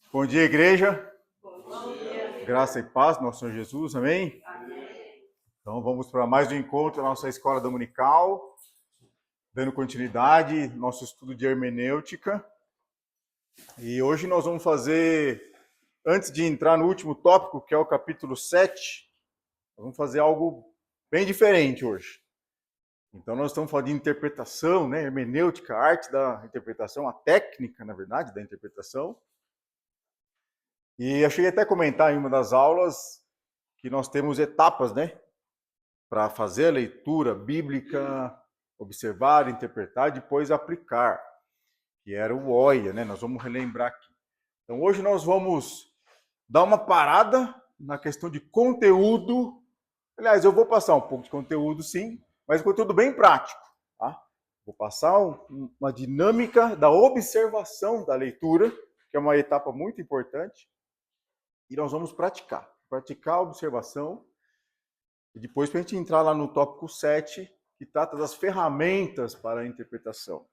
Bom dia, igreja. Bom dia. Graça e paz, nosso Senhor Jesus, amém? Então vamos para mais um encontro da nossa escola dominical, dando continuidade ao nosso estudo de hermenêutica. E hoje nós vamos fazer, antes de entrar no último tópico, que é o capítulo 7, nós vamos fazer algo bem diferente hoje. Então nós estamos falando de interpretação, né? Hermenêutica, a arte da interpretação, a técnica, na verdade, da interpretação. E eu cheguei até a comentar em uma das aulas que nós temos etapas, né? Para fazer a leitura bíblica, observar, interpretar, depois aplicar, que era o OIA, né? Nós vamos relembrar aqui. Então hoje nós vamos dar uma parada na questão de conteúdo. Aliás, eu vou passar um pouco de conteúdo, sim, mas conteúdo bem prático, tá? Vou passar uma dinâmica da observação da leitura, que é uma etapa muito importante, e nós vamos praticar a observação. E depois, para a gente entrar lá no tópico 7, que trata das ferramentas para a interpretação.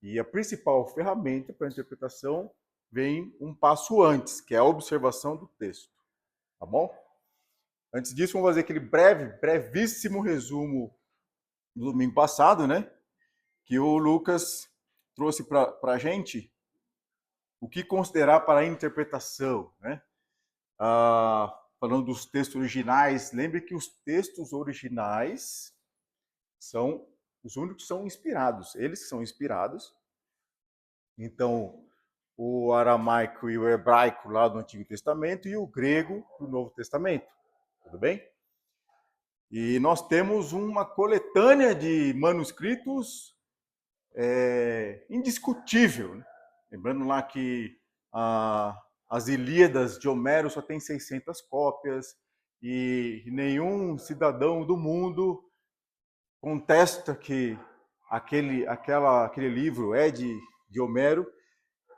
E a principal ferramenta para a interpretação vem um passo antes, que é a observação do texto. Tá bom? Antes disso, vamos fazer aquele brevíssimo resumo do domingo passado, né? Que o Lucas trouxe para a gente o que considerar para a interpretação, né? Falando dos textos originais, lembre que os textos originais são os únicos que são inspirados, eles que são inspirados. Então, o aramaico e o hebraico lá do Antigo Testamento e o grego do Novo Testamento. Tudo bem? E nós temos uma coletânea de manuscritos indiscutível. Né? Lembrando lá que as Ilíadas de Homero só tem 600 cópias e nenhum cidadão do mundo contesta que aquele livro é de Homero.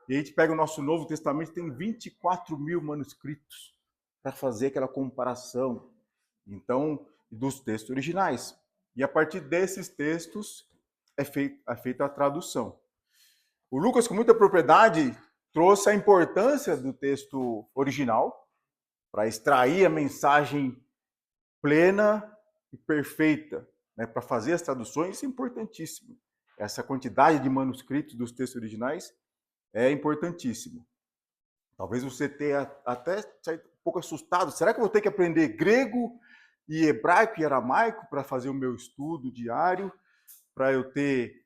E a gente pega o nosso Novo Testamento, tem 24 mil manuscritos para fazer aquela comparação, então, dos textos originais. E a partir desses textos é feita a tradução. O Lucas, com muita propriedade, trouxe a importância do texto original para extrair a mensagem plena e perfeita, né, para fazer as traduções. Isso é importantíssimo. Essa quantidade de manuscritos dos textos originais é importantíssimo. Talvez você tenha até saído um pouco assustado. Será que eu vou ter que aprender grego e hebraico e aramaico para fazer o meu estudo diário, para eu ter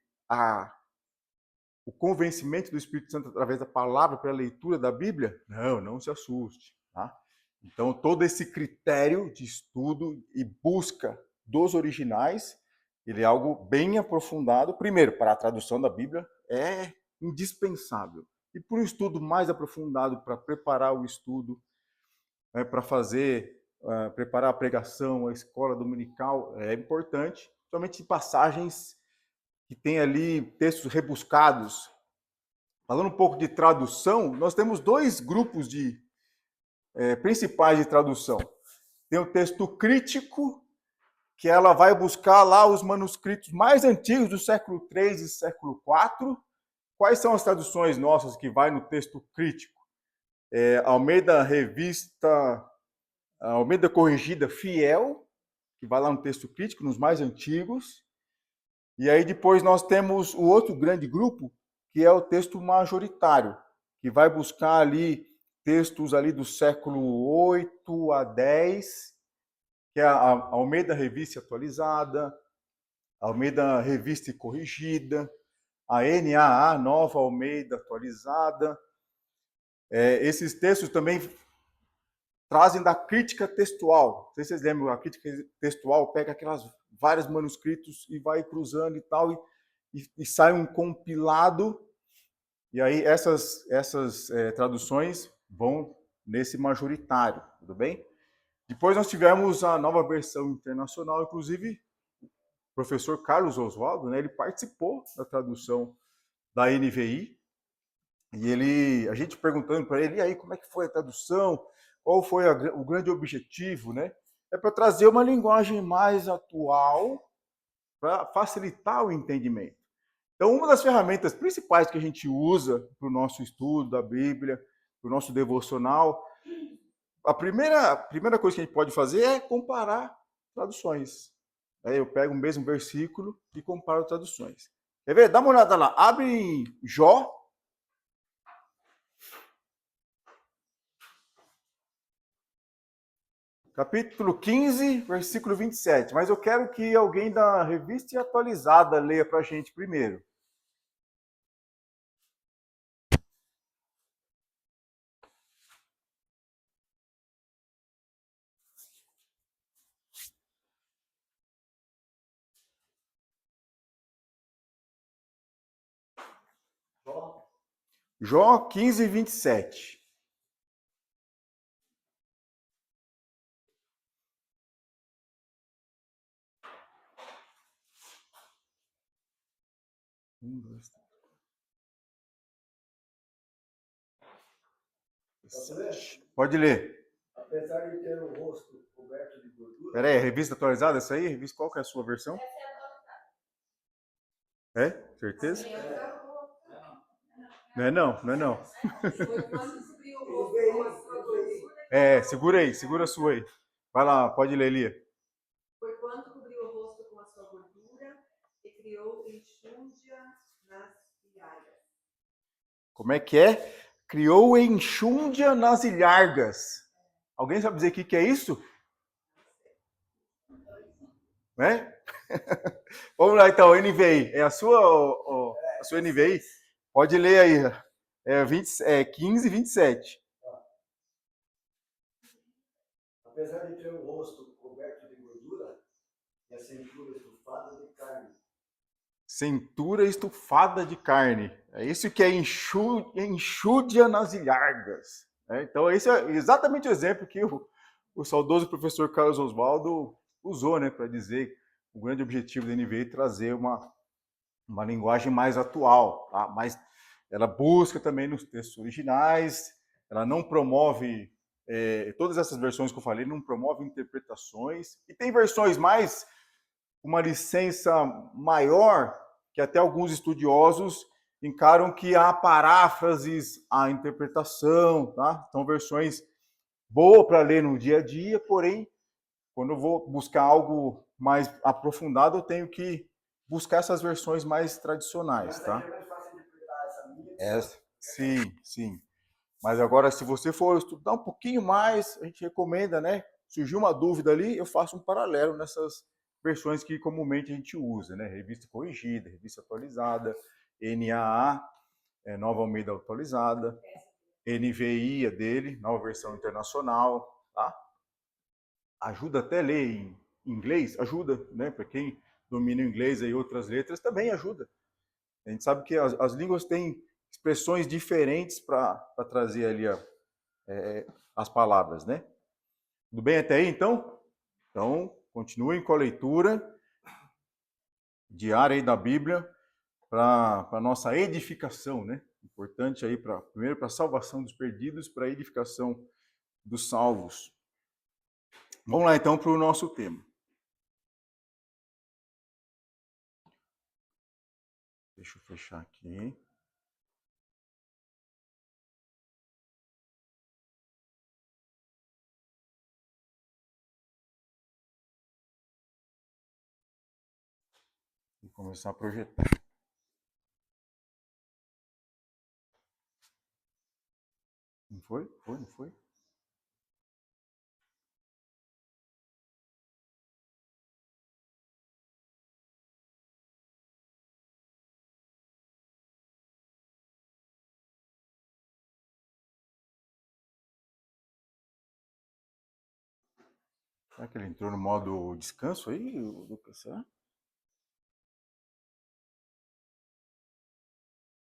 o convencimento do Espírito Santo através da palavra para a leitura da Bíblia? Não, não se assuste. Tá? Então, todo esse critério de estudo e busca dos originais, ele é algo bem aprofundado. Primeiro, para a tradução da Bíblia, é indispensável. E para um estudo mais aprofundado, para preparar o estudo, né, para preparar a pregação, a escola dominical, é importante. Somente passagens que tem ali textos rebuscados. Falando um pouco de tradução, nós temos dois grupos principais de tradução. Tem o texto crítico, que ela vai buscar lá os manuscritos mais antigos do século III e século IV. Quais são as traduções nossas que vai no texto crítico? Almeida Corrigida Fiel, que vai lá no texto crítico, nos mais antigos. E aí depois nós temos o outro grande grupo, que é o texto majoritário, que vai buscar ali textos ali do século 8 a 10, que é a Almeida Revista Atualizada, a Almeida Revista e Corrigida, a NAA, Nova Almeida Atualizada. Esses textos também trazem da crítica textual. Não sei se vocês lembram, a crítica textual pega aquelas vários manuscritos e vai cruzando e tal, e sai um compilado. E aí essas traduções vão nesse majoritário, tudo bem? Depois nós tivemos a nova versão internacional, inclusive o professor Carlos Oswaldo, né, ele participou da tradução da NVI, e a gente perguntando para ele, e aí, como é que foi a tradução? Qual foi o grande objetivo, né? É para trazer uma linguagem mais atual, para facilitar o entendimento. Então, uma das ferramentas principais que a gente usa para o nosso estudo da Bíblia o nosso devocional. A primeira coisa que a gente pode fazer é comparar traduções. Aí eu pego o mesmo versículo e comparo traduções. Quer ver? Dá uma olhada lá. Abre em Jó. Capítulo 15, versículo 27. Mas eu quero que alguém da Revista Atualizada leia para a gente primeiro. Jó 15, 27. Pode ler. Apesar de ter o rosto coberto de gordura. Peraí, revista atualizada essa aí? Revista, qual que é a sua versão? É? Certeza? Não é não, não é não. Segura aí, segura a sua aí. Vai lá, pode ler, Lia. Foi quando cobriu o rosto com a sua gordura e criou enxúndia nas ilhargas. Como é que é? Criou enxúndia nas ilhargas. Alguém sabe dizer o que é isso? Né? Vamos lá então, NVI. É a sua NVI? Pode ler aí. 15 e 27. Apesar de ter o rosto coberto de gordura e a cintura estufada de carne. Cintura estufada de carne. É isso que é enxúndia nas ilhargas. Então, esse é exatamente o exemplo que o saudoso professor Carlos Oswaldo usou, né, para dizer o grande objetivo da NVI é trazer uma linguagem mais atual, tá? Mas ela busca também nos textos originais, ela não promove, todas essas versões que eu falei, não promove interpretações, e tem versões mais, uma licença maior, que até alguns estudiosos encaram que há paráfrases, há interpretação, tá? São versões boas para ler no dia a dia, porém, quando eu vou buscar algo mais aprofundado, eu tenho que buscar essas versões mais tradicionais, tá? É mais fácil interpretar essa minha. Sim. Mas agora, se você for estudar um pouquinho mais, a gente recomenda, né? Surgiu uma dúvida ali, eu faço um paralelo nessas versões que comumente a gente usa, né? Revista corrigida, revista atualizada, NAA, Nova Almeida atualizada, NVI, dele, nova versão internacional, tá? Ajuda até a ler em inglês, ajuda, né? Para quem domina o inglês e outras letras, também ajuda. A gente sabe que as línguas têm expressões diferentes para trazer ali as palavras, né? Tudo bem até aí, então? Então, continuem com a leitura diária aí da Bíblia para a nossa edificação, né? Importante aí, primeiro para a salvação dos perdidos, para a edificação dos salvos. Vamos lá, então, para o nosso tema. Deixa eu fechar aqui. E começar a projetar. Não foi? Foi, não foi? Será que ele entrou no modo descanso aí, Lucas? Será?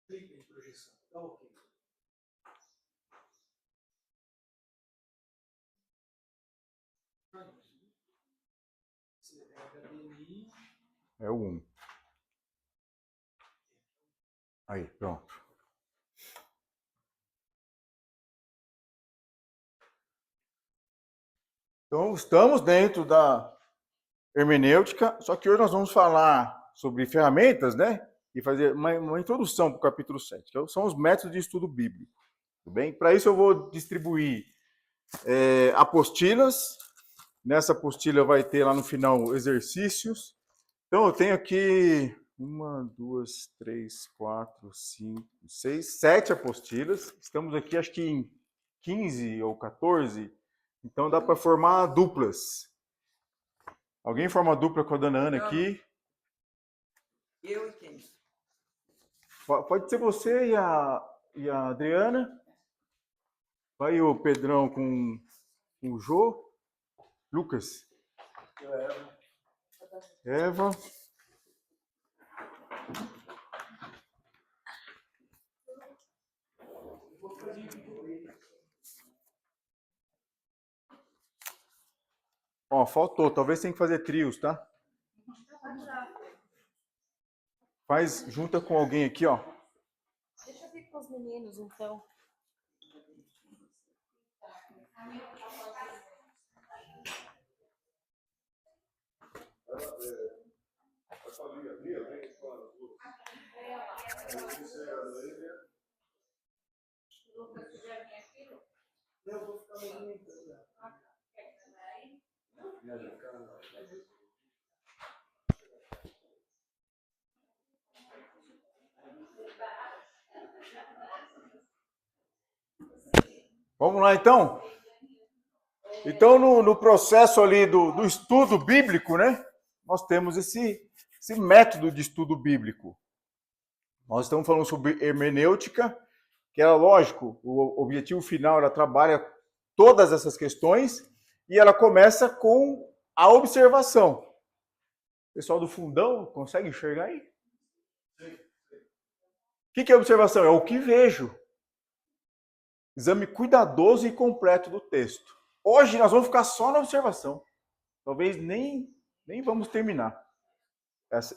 Clique em projeção. Dá OK. É o 1. Aí, pronto. Então, estamos dentro da hermenêutica, só que hoje nós vamos falar sobre ferramentas, né? E fazer uma introdução para o capítulo 7, que são os métodos de estudo bíblico. Tudo bem? Para isso eu vou distribuir apostilas. Nessa apostila vai ter lá no final exercícios. Então eu tenho aqui 1, 2, 3, 4, 5, 6, 7 apostilas. Estamos aqui acho que em 15 ou 14. Então dá para formar duplas. Alguém forma dupla com a dona Ana aqui? Eu e quem? Pode ser você e a Adriana. Vai o Pedrão com o Jô. Lucas. Eva. Ó, faltou. Talvez tenha que fazer trios, tá? Faz, junta com alguém aqui, ó. Deixa eu vir com os meninos, então. Eu vou ficar movimentando. Vamos lá, então? Então, no processo ali do estudo bíblico, né? Nós temos esse método de estudo bíblico. Nós estamos falando sobre hermenêutica, que é lógico, o objetivo final, ela trabalha todas essas questões e ela começa com a observação. O pessoal do fundão, consegue enxergar aí? O que é observação? É o que vejo. Exame cuidadoso e completo do texto. Hoje nós vamos ficar só na observação. Talvez nem vamos terminar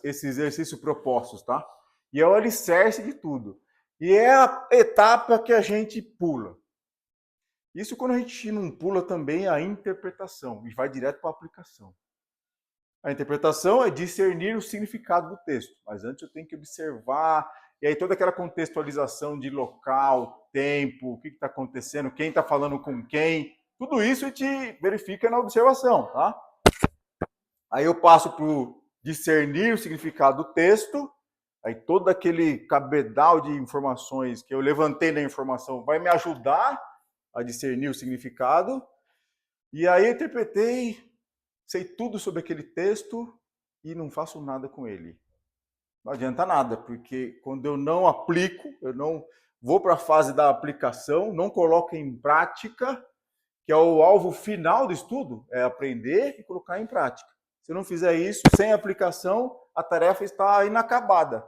esse exercício propostos, tá? E é o alicerce de tudo. E é a etapa que a gente pula. Isso quando a gente não pula também a interpretação e vai direto para a aplicação. A interpretação é discernir o significado do texto, mas antes eu tenho que observar, e aí toda aquela contextualização de local, tempo, o que está acontecendo, quem está falando com quem, tudo isso a gente verifica na observação, tá? Aí eu passo para discernir o significado do texto, aí todo aquele cabedal de informações que eu levantei na informação vai me ajudar a discernir o significado, e aí eu interpretei, sei tudo sobre aquele texto e não faço nada com ele. Não adianta nada, porque quando eu não aplico, eu não vou para a fase da aplicação, não coloco em prática, que é o alvo final do estudo, é aprender e colocar em prática. Se eu não fizer isso, sem aplicação, a tarefa está inacabada.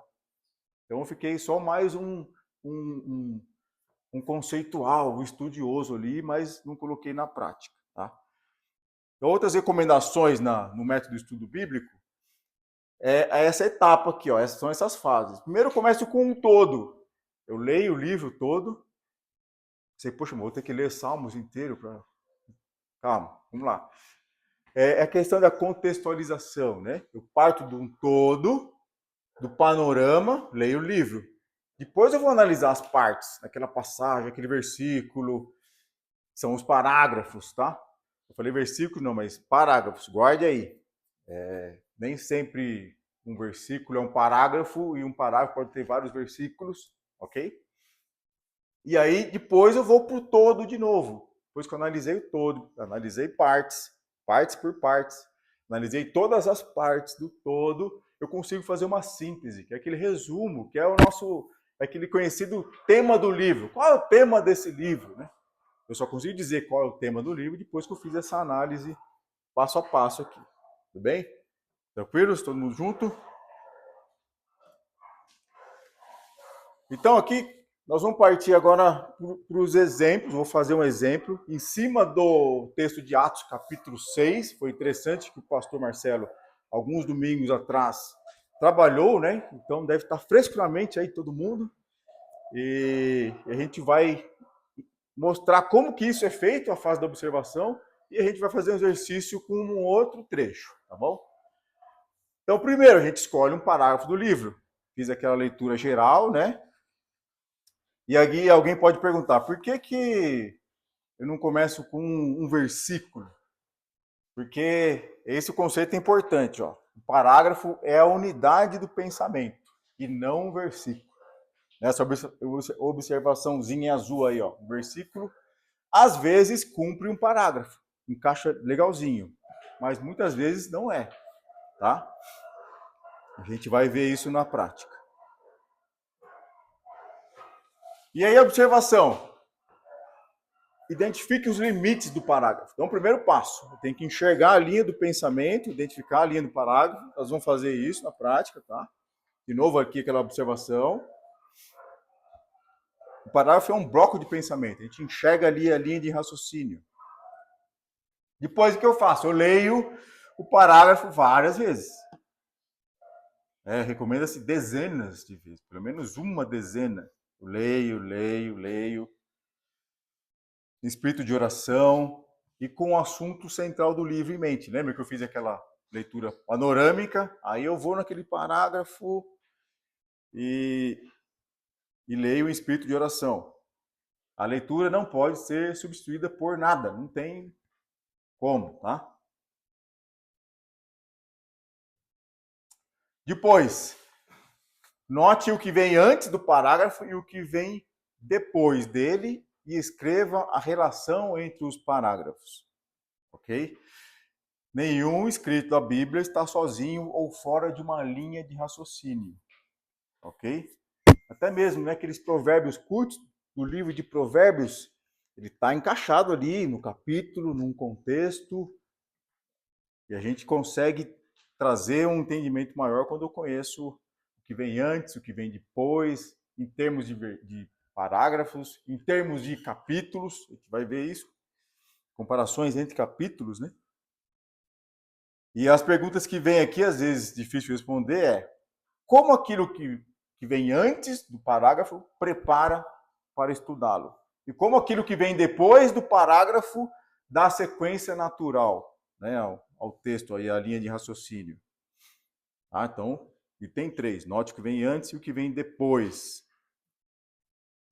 Então eu fiquei só mais um conceitual, um estudioso ali, mas não coloquei na prática, tá? Outras recomendações no método de estudo bíblico é essa etapa aqui, ó. Essas são essas fases. Primeiro eu começo com um todo. Eu leio o livro todo. Sei, poxa, vou ter que ler Salmos inteiro para. Calma, vamos lá. É a questão da contextualização, né? Eu parto de um todo, do panorama, leio o livro. Depois eu vou analisar as partes, aquela passagem, aquele versículo, são os parágrafos, tá? Eu falei versículo, não, mas parágrafos, guarde aí. Nem sempre um versículo é um parágrafo, e um parágrafo pode ter vários versículos, ok? E aí, depois eu vou para o todo de novo. Depois que eu analisei o todo, analisei partes por partes, analisei todas as partes do todo, eu consigo fazer uma síntese, que é aquele resumo, que é aquele conhecido tema do livro. Qual é o tema desse livro, né? Eu só consigo dizer qual é o tema do livro depois que eu fiz essa análise passo a passo aqui. Tudo bem? Tranquilos? Todo mundo junto? Então aqui nós vamos partir agora para os exemplos. Vou fazer um exemplo em cima do texto de Atos, capítulo 6. Foi interessante que o pastor Marcelo, alguns domingos atrás, trabalhou, né? Então deve estar fresco na mente aí todo mundo. E a gente vai mostrar como que isso é feito, a fase da observação, e a gente vai fazer um exercício com um outro trecho, tá bom? Então, primeiro, a gente escolhe um parágrafo do livro. Fiz aquela leitura geral, né? E aí alguém pode perguntar, por que eu não começo com um versículo? Porque esse conceito é importante, ó. O parágrafo é a unidade do pensamento e não um versículo. Essa observaçãozinha azul aí, ó. O versículo, às vezes, cumpre um parágrafo. Encaixa legalzinho. Mas muitas vezes não é, tá? A gente vai ver isso na prática. E aí a observação. Identifique os limites do parágrafo. Então, o primeiro passo, tem que enxergar a linha do pensamento, identificar a linha do parágrafo. Nós vamos fazer isso na prática, tá? De novo aqui aquela observação. O parágrafo é um bloco de pensamento. A gente enxerga ali a linha de raciocínio. Depois o que eu faço? Eu leio o parágrafo várias vezes. Recomenda-se dezenas de vezes, pelo menos uma dezena. Eu leio. Espírito de oração e com o assunto central do livro em mente. Lembra que eu fiz aquela leitura panorâmica? Aí eu vou naquele parágrafo e leio o espírito de oração. A leitura não pode ser substituída por nada, não tem como, tá? Depois, note o que vem antes do parágrafo e o que vem depois dele e escreva a relação entre os parágrafos, ok? Nenhum escrito da Bíblia está sozinho ou fora de uma linha de raciocínio, ok? Até mesmo, né, aqueles provérbios curtos do livro de Provérbios, ele está encaixado ali no capítulo, num contexto, e a gente consegue trazer um entendimento maior quando eu conheço o que vem antes, o que vem depois, em termos de parágrafos, em termos de capítulos, a gente vai ver isso, comparações entre capítulos, né? E as perguntas que vêm aqui, às vezes difícil responder, é como aquilo que vem antes do parágrafo prepara para estudá-lo? E como aquilo que vem depois do parágrafo dá sequência natural, né, ao texto, aí, a linha de raciocínio. Então, e tem 3, note o que vem antes e o que vem depois.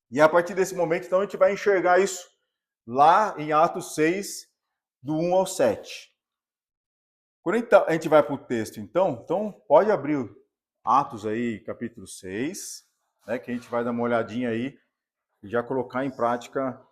E a partir desse momento, então, a gente vai enxergar isso lá em Atos 6, do 1 ao 7. Quando a gente vai para o texto, então pode abrir Atos aí, capítulo 6, né, que a gente vai dar uma olhadinha aí e já colocar em prática.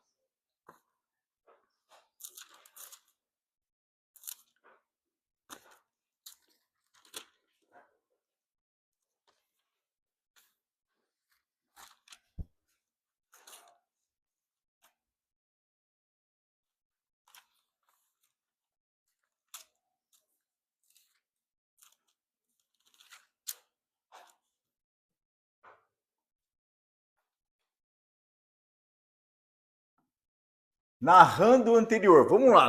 Narrando o anterior. Vamos lá.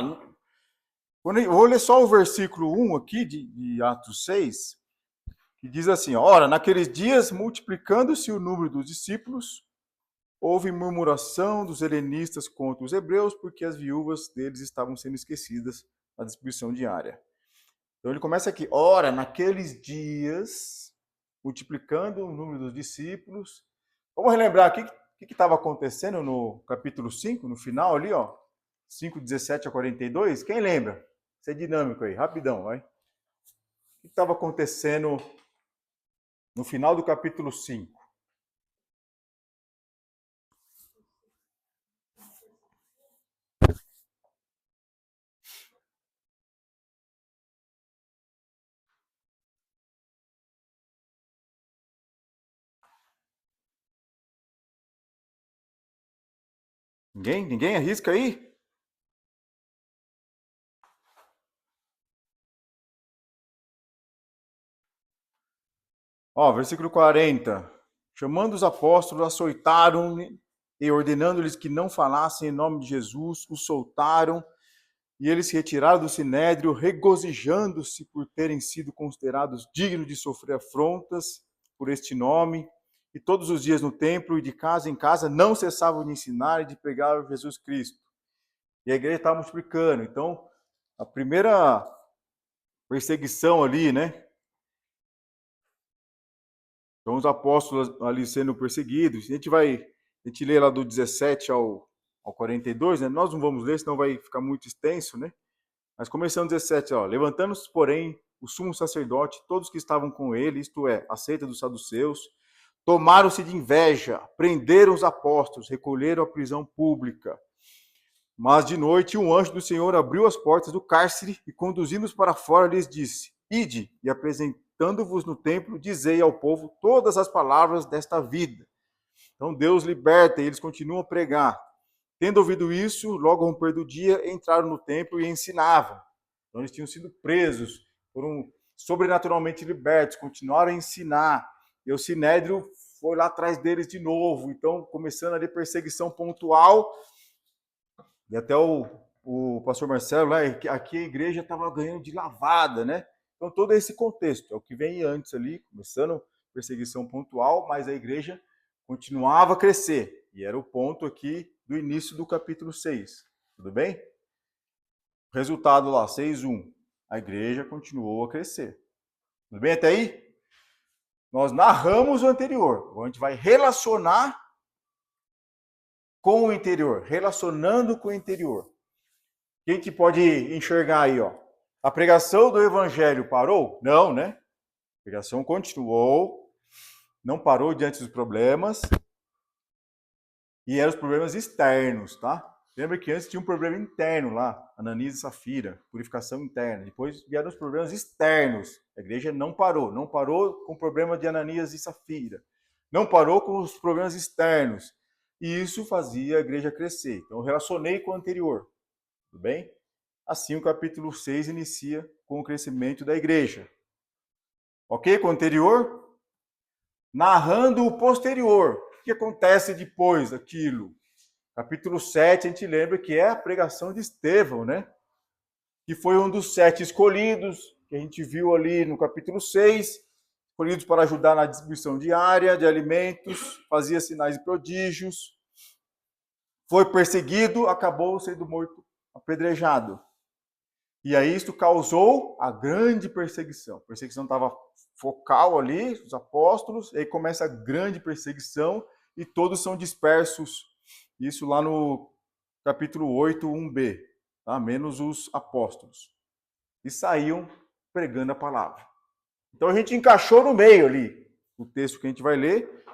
Eu vou ler só o versículo 1 aqui de Atos 6, que diz assim: ora, naqueles dias, multiplicando-se o número dos discípulos, houve murmuração dos helenistas contra os hebreus, porque as viúvas deles estavam sendo esquecidas na distribuição diária. Então ele começa aqui: ora, naqueles dias, multiplicando o número dos discípulos. Vamos relembrar aqui o que estava acontecendo no capítulo 5, no final ali, ó, 5, 17 a 42. Quem lembra? Isso é dinâmico aí, rapidão, vai. O que estava acontecendo no final do capítulo 5? Ninguém arrisca aí? Ó, versículo 40. Chamando os apóstolos, açoitaram e ordenando-lhes que não falassem em nome de Jesus, os soltaram e eles se retiraram do sinédrio, regozijando-se por terem sido considerados dignos de sofrer afrontas por este nome. E todos os dias no templo e de casa em casa não cessavam de ensinar e de pregar Jesus Cristo. E a igreja estava multiplicando. Então, a primeira perseguição ali, né? Então, os apóstolos ali sendo perseguidos. A gente vai A gente lê lá do 17 ao 42, né? Nós não vamos ler, senão vai ficar muito extenso, né? Mas começando 17, ó. Levantando-se, porém, o sumo sacerdote, todos que estavam com ele, isto é, a seita dos saduceus, tomaram-se de inveja, prenderam os apóstolos, recolheram a prisão pública. Mas de noite um anjo do Senhor abriu as portas do cárcere e, conduzindo-os para fora, lhes disse: Ide, e apresentando-vos no templo, dizei ao povo todas as palavras desta vida. Então Deus liberta e eles continuam a pregar. Tendo ouvido isso, logo ao romper do dia, entraram no templo e ensinavam. Então eles tinham sido presos, foram sobrenaturalmente libertos, continuaram a ensinar. E o Sinédrio foi lá atrás deles de novo. Então, começando ali perseguição pontual. E até o pastor Marcelo, lá, aqui a igreja estava ganhando de lavada, né? Então, todo esse contexto é o que vem antes ali, começando perseguição pontual, mas a igreja continuava a crescer. E era o ponto aqui do início do capítulo 6. Tudo bem? Resultado lá, 6:1. A igreja continuou a crescer. Tudo bem até aí? Nós narramos o anterior. Agora a gente vai relacionar com o interior, relacionando com o interior. Quem que pode enxergar aí, ó? A pregação do evangelho parou? Não, né? A pregação continuou, não parou diante dos problemas. E eram os problemas externos, tá? Lembra que antes tinha um problema interno lá, Ananias e Safira, purificação interna. Depois vieram os problemas externos. A igreja não parou com o problema de Ananias e Safira. Não parou com os problemas externos. E isso fazia a igreja crescer. Então eu relacionei com o anterior. Tudo bem? Assim o capítulo 6 inicia com o crescimento da igreja. Ok? Com o anterior? Narrando o posterior. O que acontece depois daquilo? Capítulo 7, a gente lembra que é a pregação de Estevão, né? Que foi um dos 7 escolhidos, que a gente viu ali no capítulo 6, escolhidos para ajudar na distribuição diária de alimentos, fazia sinais e prodígios, foi perseguido, acabou sendo morto, apedrejado. E aí isto causou a grande perseguição. A perseguição estava focal ali, os apóstolos, e aí começa a grande perseguição e todos são dispersos. Isso lá no capítulo 8, 1b, tá? Menos os apóstolos. E saíam pregando a palavra. Então a gente encaixou no meio ali o texto que a gente vai ler,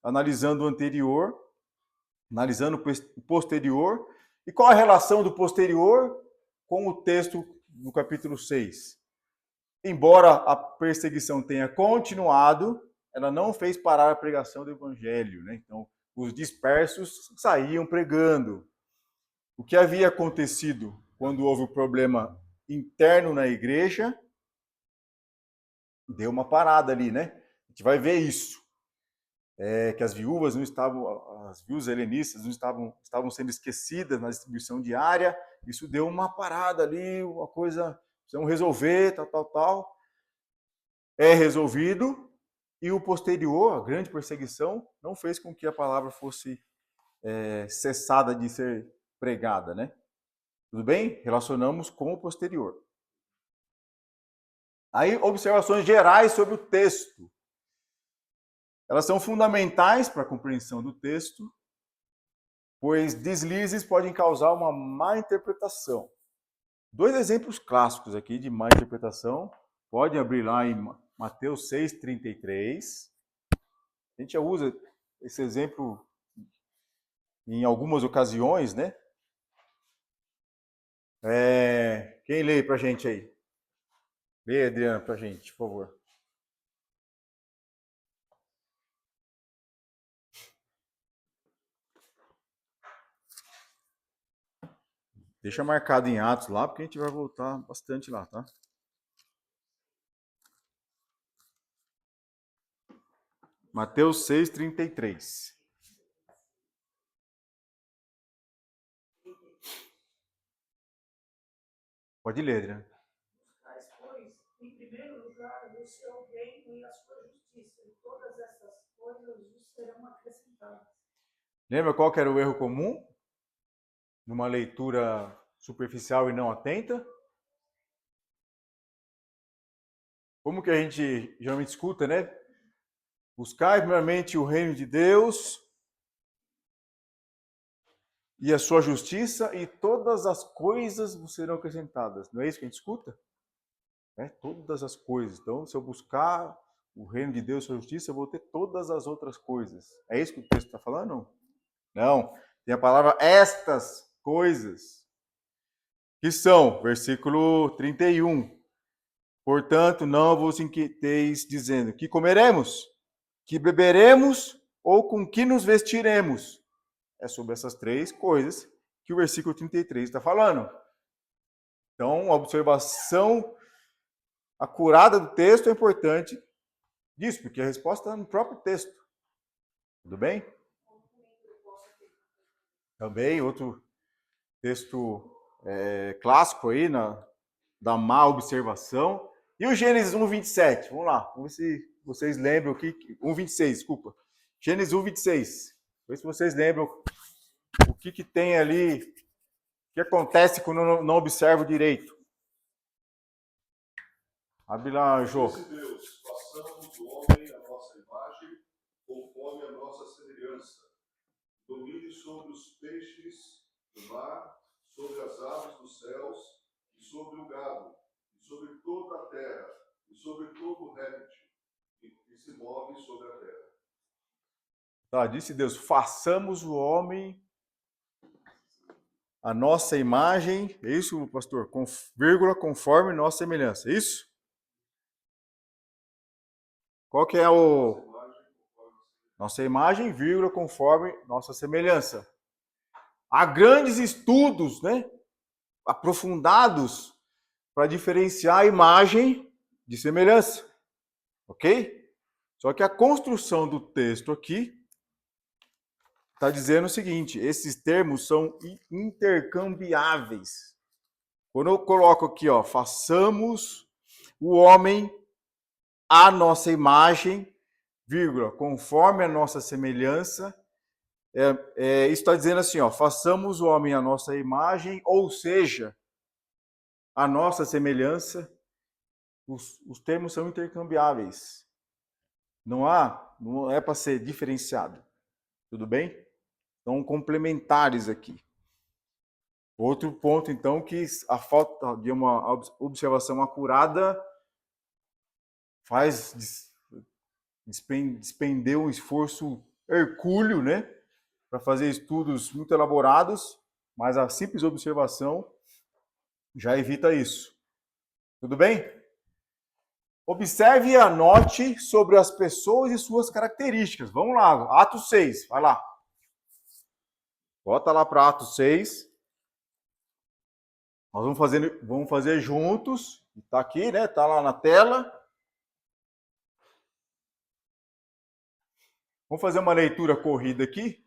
analisando o anterior, analisando o posterior. E qual a relação do posterior com o texto do capítulo 6? Embora a perseguição tenha continuado, ela não fez parar a pregação do evangelho, né? Então, os dispersos saíam pregando. O que havia acontecido quando houve o problema interno na igreja, deu uma parada ali, né? A gente vai ver isso. Que as viúvas não estavam, as viúvas helenistas não estavam sendo esquecidas na distribuição diária. Isso deu uma parada ali, uma coisa, precisamos resolver, tal. É resolvido, e o posterior, a grande perseguição, não fez com que a palavra fosse cessada de ser pregada, né? Tudo bem? Relacionamos com o posterior. Aí, observações gerais sobre o texto. Elas são fundamentais para a compreensão do texto, pois deslizes podem causar uma má interpretação. 2 exemplos clássicos aqui de má interpretação. Pode abrir lá em Mateus 6:33. A gente já usa esse exemplo em algumas ocasiões, né? Quem lê pra gente aí? Lê, Adriana, pra gente, por favor. Deixa marcado em Atos lá, porque a gente vai voltar bastante lá, tá? Mateus 6:33. Pode ler, Adriana. Mas, pois, em primeiro lugar, o seu reino e a sua justiça, e todas essas coisas vos serão acrescentadas. Lembra qual que era o erro comum? Numa leitura superficial e não atenta? Como que a gente geralmente escuta, né? Buscai primeiramente o reino de Deus e a sua justiça, e todas as coisas vos serão acrescentadas. Não é isso que a gente escuta? É, todas as coisas. Então, se eu buscar o reino de Deus e a sua justiça, eu vou ter todas as outras coisas. É isso que o texto está falando? Não. Tem a palavra estas coisas, que são, versículo 31. Portanto, não vos inquieteis dizendo que comeremos, que beberemos ou com que nos vestiremos. É sobre essas três coisas que o versículo 33 está falando. Então, a observação acurada do texto é importante disso, porque a resposta está no próprio texto. Tudo bem? Também outro texto clássico aí da má observação. E o Gênesis 1:27? Vamos lá, vamos ver se vocês lembram o que. 1:26, desculpa. Gênesis 1:26. Vamos ver se vocês lembram o que tem ali, o que acontece quando eu não observo direito. Abre lá, Jô. Disse Deus, façamos o homem à nossa imagem, conforme a nossa semelhança. Domine sobre os peixes do mar, sobre as aves dos céus, e sobre o gado, e sobre toda a terra, e sobre todo o réptil, que se move sobre a terra. Tá, disse Deus, façamos o homem a nossa imagem, é isso, pastor? Vírgula, conforme nossa semelhança, é isso? Qual que é o... Nossa imagem, vírgula, conforme nossa semelhança. Há grandes estudos, né, aprofundados para diferenciar a imagem de semelhança, ok? Só que a construção do texto aqui está dizendo o seguinte, esses termos são intercambiáveis. Quando eu coloco aqui, ó, façamos o homem à nossa imagem, vírgula, conforme a nossa semelhança, isso está dizendo assim, ó, façamos o homem à nossa imagem, ou seja, a nossa semelhança. Os termos são intercambiáveis. Não é para ser diferenciado. Tudo bem? São complementares aqui. Outro ponto, então, que a falta de uma observação acurada faz despender um esforço hercúleo, né, para fazer estudos muito elaborados, mas a simples observação já evita isso. Tudo bem? Observe e anote sobre as pessoas e suas características. Vamos lá, Atos 6, vai lá. Bota lá para Atos 6. Nós vamos fazer juntos. Está aqui, né? Está lá na tela. Vamos fazer uma leitura corrida aqui.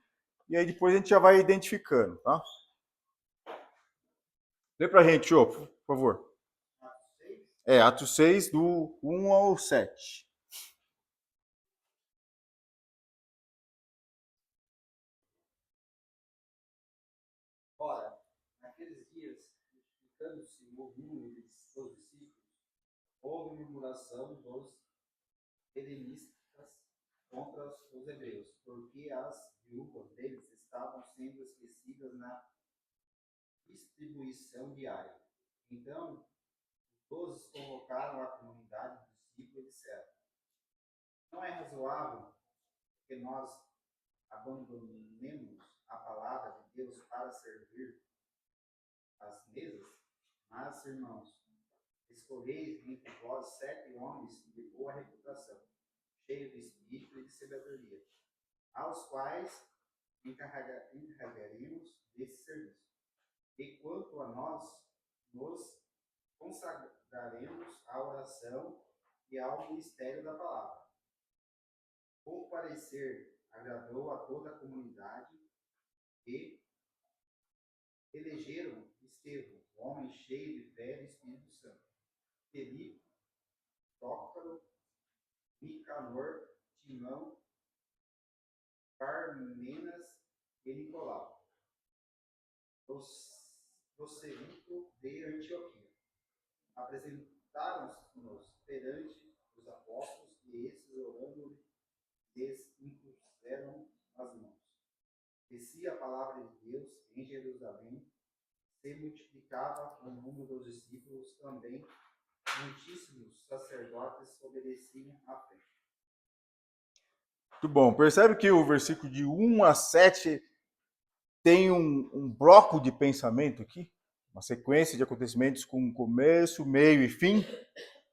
E aí depois a gente já vai identificando, tá? Lê para a gente, Jô, por favor. Atos 6, do 1 ao 7. Ora, naqueles dias, multiplicando-se o número de seus discípulos, houve murmuração dos helenistas contra os hebreus, porque as viúvas deles estavam sendo esquecidas na distribuição diária. Então, os 12 convocaram a comunidade dos discípulos e disseram: não é razoável que nós abandonemos a palavra de Deus para servir as mesas? Mas, irmãos, escolheis entre vós 7 homens de boa reputação, cheios de espírito e de sabedoria, aos quais encarregaremos desse serviço. E quanto a nós, nos consagraremos à oração e ao ministério da palavra. O parecer agradou a toda a comunidade e elegeram Estevão, homem cheio de fé e Espírito Santo, Felipe, Prócoro, Nicanor, Timão, Parmenas e Nicolau, prosélito de Antioquia. Apresentaram-nos perante os apóstolos e esses, orando, lhes impuseram as mãos. descia a palavra de Deus em Jerusalém, se multiplicava o número dos discípulos também, muitíssimos sacerdotes obedeciam à fé. Muito bom. Percebe que o versículo de 1 a 7 tem um bloco de pensamento aqui? Uma sequência de acontecimentos com começo, meio e fim,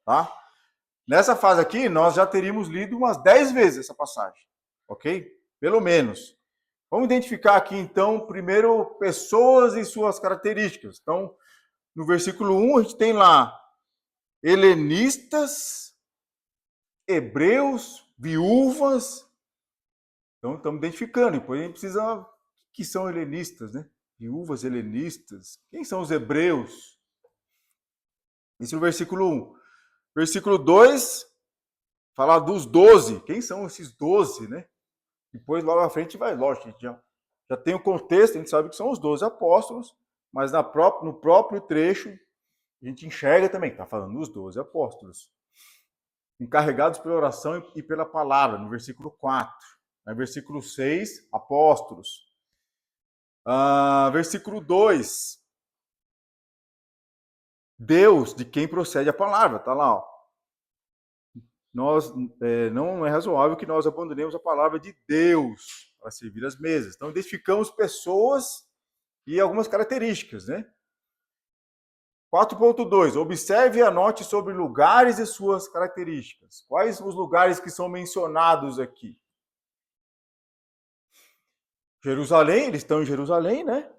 tá? Nessa fase aqui, nós já teríamos lido umas 10 vezes essa passagem, ok? Pelo menos. Vamos identificar aqui, então, primeiro, pessoas e suas características. Então, no versículo 1, a gente tem lá helenistas, hebreus, viúvas. Então, estamos identificando. Depois a gente precisa... O que são helenistas, né? Viúvas helenistas. Quem são os hebreus? Isso no versículo 1. Versículo 2, falar dos 12. Quem são esses 12, né? Depois, logo à frente, vai, lógico, a gente já tem o contexto, a gente sabe que são os 12 apóstolos, mas no próprio trecho, a gente enxerga também, está falando dos 12 apóstolos. Encarregados pela oração e pela palavra, no versículo 4. No versículo 6, apóstolos. Versículo 2, Deus, de quem procede a palavra, está lá, ó. Não é razoável que nós abandonemos a palavra de Deus para servir as mesas. Então, identificamos pessoas e algumas características, né? 4.2. Observe e anote sobre lugares e suas características. Quais os lugares que são mencionados aqui? Jerusalém, eles estão em Jerusalém, né?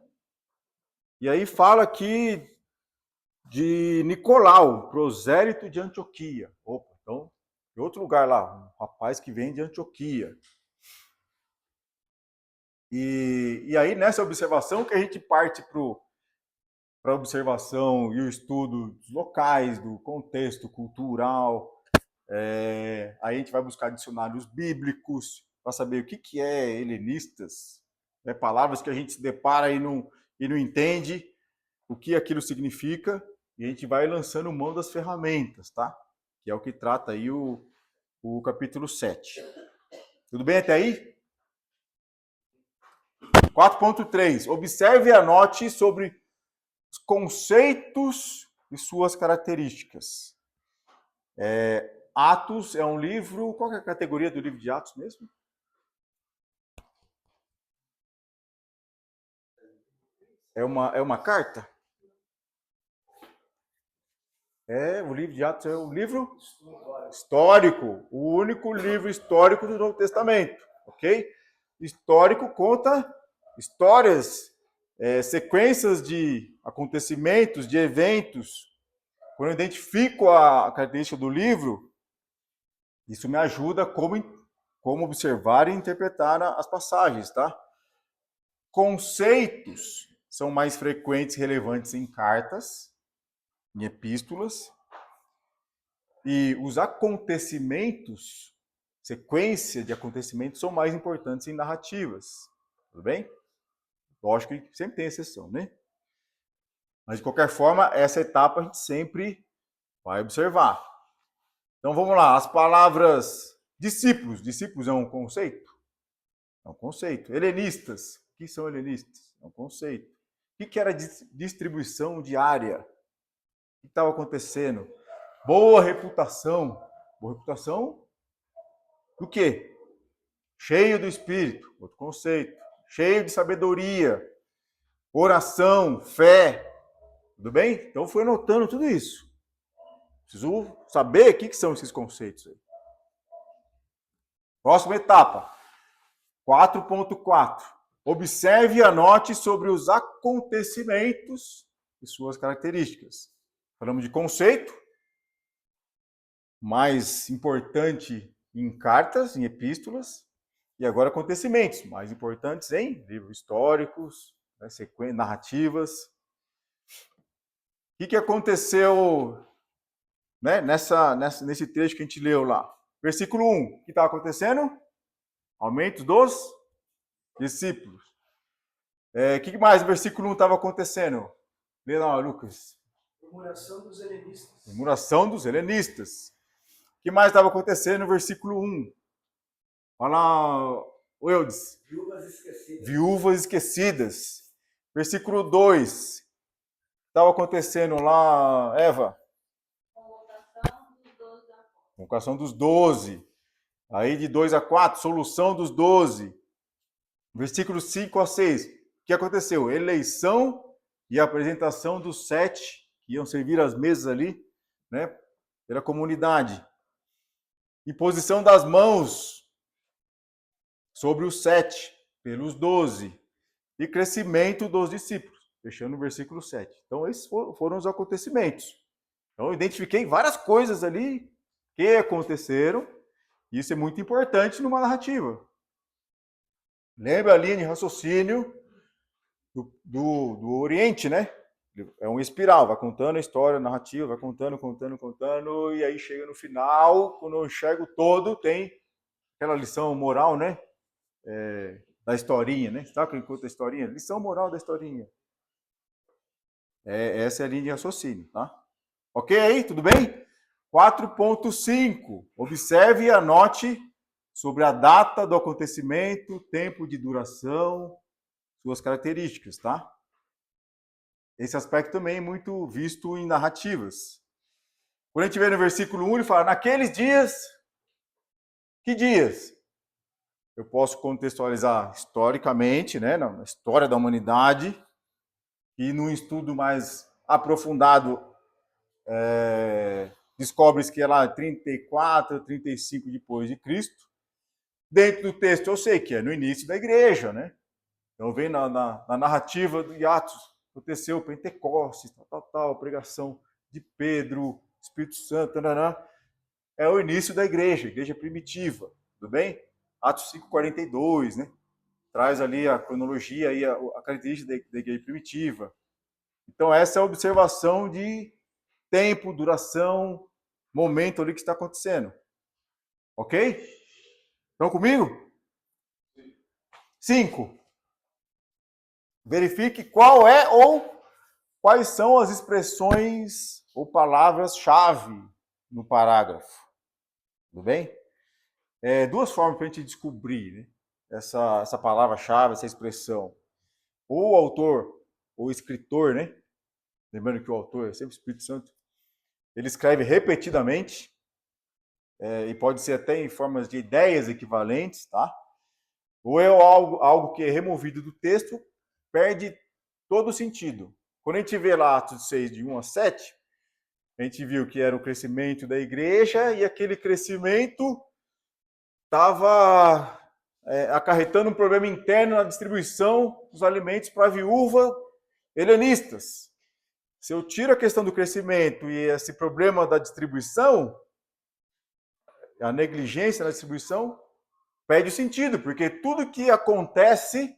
E aí fala aqui de Nicolau, prosélito de Antioquia. Opa, então... Em outro lugar lá, um rapaz que vem de Antioquia. E aí, nessa observação, que a gente parte para a observação e o estudo dos locais, do contexto cultural. Aí a gente vai buscar dicionários bíblicos para saber o que é helenistas, né? Palavras que a gente se depara e não entende o que aquilo significa, e a gente vai lançando mão das ferramentas, tá? Que é o que trata aí o capítulo 7. Tudo bem até aí? 4.3. Observe e anote sobre os conceitos e suas características. Atos é um livro... Qual é a categoria do livro de Atos mesmo? É uma carta? O livro de Atos é um livro histórico, o único livro histórico do Novo Testamento, ok? Histórico conta histórias, sequências de acontecimentos, de eventos. Quando eu identifico a característica do livro, isso me ajuda como observar e interpretar as passagens, tá? Conceitos são mais frequentes e relevantes em cartas, em epístolas, e os acontecimentos, sequência de acontecimentos, são mais importantes em narrativas. Tudo bem? Lógico que sempre tem exceção, né? Mas, de qualquer forma, essa etapa a gente sempre vai observar. Então, vamos lá. As palavras discípulos. Discípulos é um conceito? É um conceito. Helenistas. O que são helenistas? É um conceito. O que era distribuição diária? O que estava acontecendo? Boa reputação. Boa reputação do quê? Cheio do Espírito. Outro conceito. Cheio de sabedoria. Oração, fé. Tudo bem? Então eu fui anotando tudo isso. Preciso saber o que são esses conceitos aí. Próxima etapa. 4.4. Observe e anote sobre os acontecimentos e suas características. Falamos de conceito, mais importante em cartas, em epístolas, e agora acontecimentos, mais importantes em livros históricos, narrativas. O que aconteceu, né, nesse trecho que a gente leu lá? Versículo 1, o que estava acontecendo? Aumento dos discípulos. O que mais no versículo 1 estava acontecendo? Lê lá, Lucas. Murmuração dos helenistas. Murmuração dos helenistas. O que mais estava acontecendo no versículo 1? Olha lá, O Eudes. Viúvas esquecidas. Viúvas esquecidas. Versículo 2. Estava acontecendo lá, Eva? Convocação dos 12. Aí de 2 a 4, solução dos 12. Versículos 5 a 6. O que aconteceu? Eleição e apresentação dos 7 que iam servir as mesas ali, né, pela comunidade. Imposição das mãos sobre os 7, pelos 12. E crescimento dos discípulos, fechando o versículo 7. Então, esses foram os acontecimentos. Então, eu identifiquei várias coisas ali que aconteceram. Isso é muito importante numa narrativa. Lembra a linha de raciocínio do Oriente, né? É uma espiral, vai contando a história, a narrativa, vai contando, e aí chega no final, quando eu enxergo todo, tem aquela lição moral, né? Da historinha, né? Sabe quem conta a historinha? Lição moral da historinha. Essa é a linha de raciocínio, tá? Ok aí? Tudo bem? 4.5. Observe e anote sobre a data do acontecimento, tempo de duração, suas características, tá? Esse aspecto também é muito visto em narrativas. Quando a gente vê no versículo 1, ele fala, naqueles dias, que dias? Eu posso contextualizar historicamente, né, na história da humanidade, e num estudo mais aprofundado, descobre-se que é lá 34, 35 depois de Cristo. Dentro do texto eu sei que é no início da igreja, né? Então vem na narrativa de Atos, aconteceu Pentecostes, tal, pregação de Pedro, Espírito Santo, é o início da igreja primitiva, tudo bem? Atos 5:42, né? Traz ali a cronologia e a característica da igreja primitiva. Então essa é a observação de tempo, duração, momento ali que está acontecendo. Ok? Estão comigo? 5. Verifique qual é ou quais são as expressões ou palavras-chave no parágrafo. Tudo bem? Duas formas para a gente descobrir, né, essa palavra-chave, essa expressão. Ou o autor, ou o escritor, né? Lembrando que o autor é sempre o Espírito Santo. Ele escreve repetidamente, e pode ser até em formas de ideias equivalentes, tá? Ou é algo que é removido do texto, perde todo o sentido. Quando a gente vê lá Atos 6, de 1 a 7, a gente viu que era o crescimento da igreja e aquele crescimento estava acarretando um problema interno na distribuição dos alimentos para a viúva helenistas. Se eu tiro a questão do crescimento e esse problema da distribuição, a negligência na distribuição, perde o sentido, porque tudo que acontece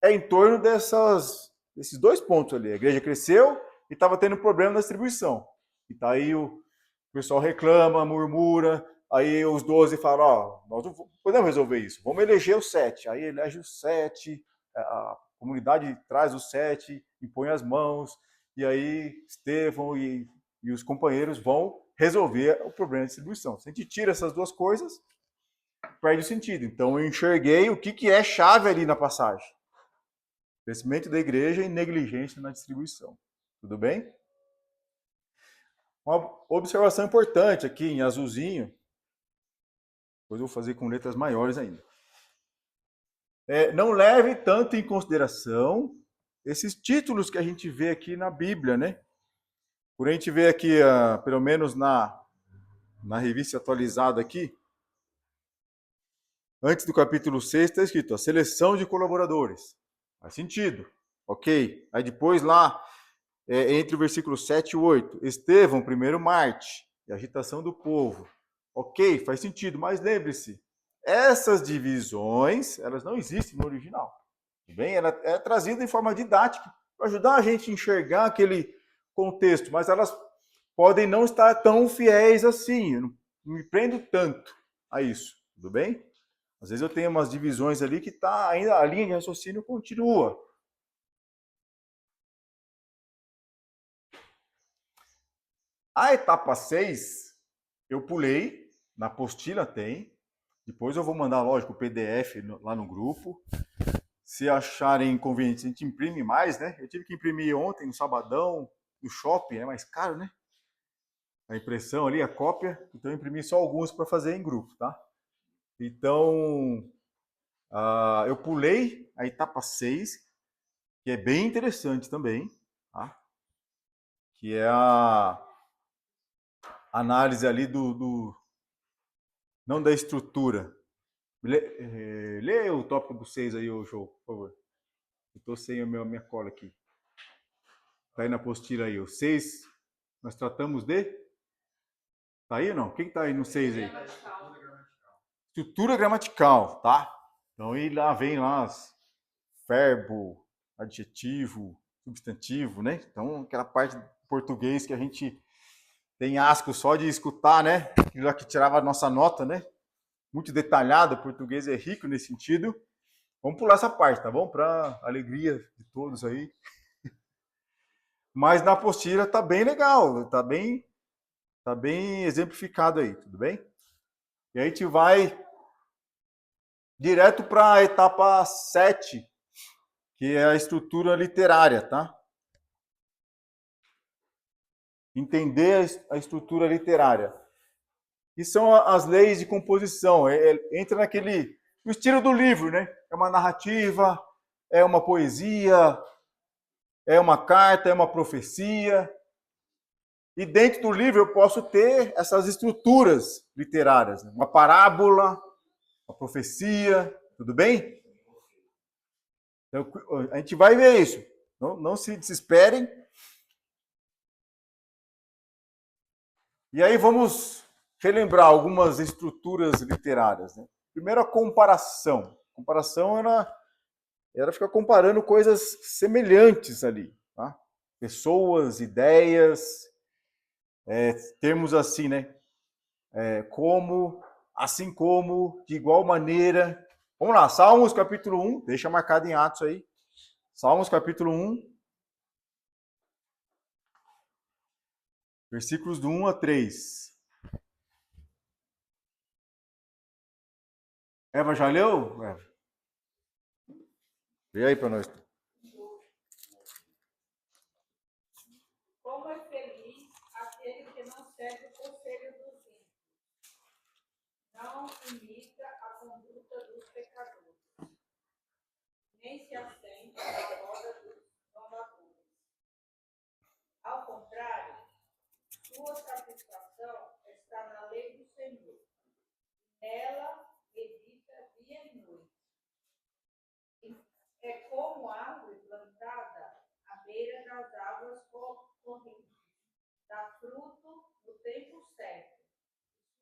é em torno desses dois pontos ali. A igreja cresceu e estava tendo problema na distribuição. E tá aí o pessoal reclama, murmura, aí os 12 falam, nós não podemos resolver isso, vamos eleger os 7. Aí elege os 7, a comunidade traz os 7, impõe as mãos, e aí Estevão e os companheiros vão resolver o problema de distribuição. Se a gente tira essas duas coisas, perde o sentido. Então eu enxerguei o que é chave ali na passagem. Crescimento da igreja e negligência na distribuição. Tudo bem? Uma observação importante aqui em azulzinho, depois eu vou fazer com letras maiores ainda. Não leve tanto em consideração esses títulos que a gente vê aqui na Bíblia, né? Por a gente ver aqui, pelo menos na revista atualizada aqui, antes do capítulo 6 está escrito a seleção de colaboradores. Faz sentido. Ok. Aí depois lá, entre o versículo 7 e 8, Estevão, primeiro Marte, e agitação do povo. Ok, faz sentido, mas lembre-se, essas divisões, elas não existem no original. Bem, ela é trazida em forma didática para ajudar a gente a enxergar aquele contexto, mas elas podem não estar tão fiéis assim. Eu não me prendo tanto a isso, tudo bem? Às vezes eu tenho umas divisões ali que tá ainda a linha de raciocínio continua. A etapa 6, eu pulei, na apostila tem, Depois eu vou mandar, lógico, o PDF lá no grupo. Se acharem conveniente, a gente imprime mais, né? Eu tive que imprimir ontem, no sabadão, no shopping, é mais caro, né? A impressão ali, a cópia. Então eu imprimi só alguns para fazer em grupo, tá? Então, eu pulei a etapa 6, que é bem interessante também, tá? Que é a análise ali não da estrutura. Lê o tópico do 6 aí, ô João, por favor. Eu tô sem a minha cola aqui. Tá aí na apostila aí. O 6, nós tratamos de... Tá aí ou não? O que tá aí no 6 aí? Estrutura gramatical, tá? Então aí lá vem lá verbo, adjetivo, substantivo, né? Então aquela parte do português que a gente tem asco só de escutar, né? Aquilo lá que tirava a nossa nota, né? Muito detalhado, o português é rico nesse sentido. Vamos pular essa parte, tá bom? Para alegria de todos aí. Mas na apostila tá bem legal, tá bem exemplificado aí, tudo bem? E aí a gente vai direto para a etapa 7, que é a estrutura literária, tá? Entender a estrutura literária. E são as leis de composição. Entra no estilo do livro, né? É uma narrativa, é uma poesia, é uma carta, é uma profecia. E dentro do livro eu posso ter essas estruturas literárias, né? Uma parábola, uma profecia, tudo bem? Então, a gente vai ver isso. Não se desesperem. E aí vamos relembrar algumas estruturas literárias, né? Primeiro, a comparação. A comparação era ficar comparando coisas semelhantes ali, tá? Pessoas, ideias, termos assim, né? Como, assim como, de igual maneira. Vamos lá, Salmos capítulo 1, deixa marcado em Atos aí. Salmos capítulo 1, versículos do 1 a 3. Eva já leu? Eva. Lê aí para nós. Como é feliz aquele que não segue o conselho dos ímpios, não imita a conduta dos pecadores, nem se assenta à roda dos zombadores. Ao contrário, sua satisfação está na lei do Senhor. Nela medita dia e noite. É como árvore plantada à beira das águas correntes. Dá fruto no tempo certo.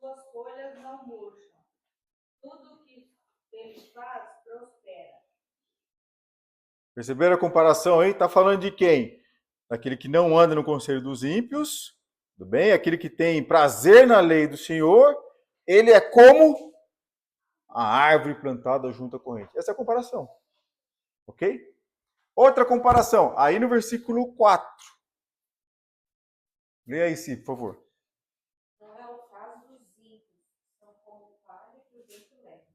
Suas folhas não murcham. Tudo que ele faz prospera. Perceberam a comparação aí? Está falando de quem? Daquele que não anda no conselho dos ímpios, tudo bem? Aquele que tem prazer na lei do Senhor, ele é como a árvore plantada junto à corrente. Essa é a comparação. Ok? Outra comparação, aí no versículo 4. Lê aí, sim, por favor. Não é o caso dos ímpios, são como palha que o vento leva.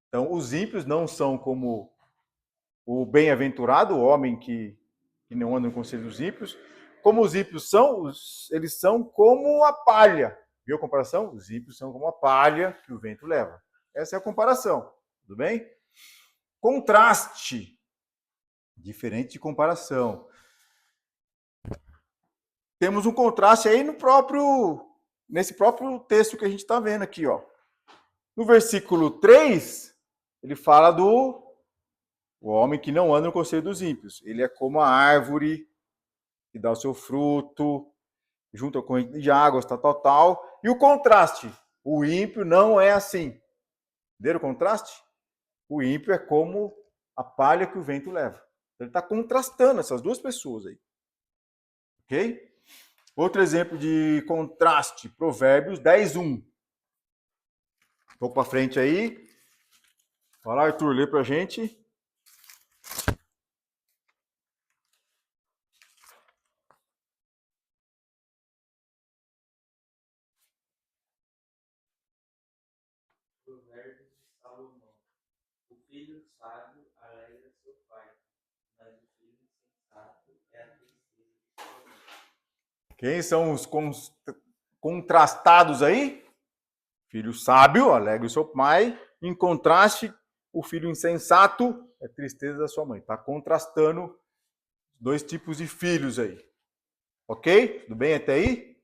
Então, os ímpios não são como o bem-aventurado, o homem que não anda no conselho dos ímpios. Como os ímpios são, eles são como a palha. Viu a comparação? Os ímpios são como a palha que o vento leva. Essa é a comparação. Tudo bem? Contraste. Diferente de comparação. Temos um contraste aí nesse próprio texto que a gente está vendo aqui, ó. No versículo 3, ele fala do homem que não anda no conselho dos ímpios. Ele é como a árvore que dá o seu fruto, junto à corrente de águas, tal. E o contraste, o ímpio não é assim. Entenderam o contraste? O ímpio é como a palha que o vento leva. Ele está contrastando essas duas pessoas aí. Ok? Outro exemplo de contraste, Provérbios 10:1. Vou para frente aí. Vai lá, Arthur, lê para a gente. Provérbios de Salomão. O filho sábio alegra seu pai, mas o filho insensato é a tristeza de sua mãe. Quem são os contrastados aí? Filho sábio alegra o seu pai. Em contraste, o filho insensato é tristeza da sua mãe. Está contrastando dois tipos de filhos aí. Ok? Tudo bem até aí?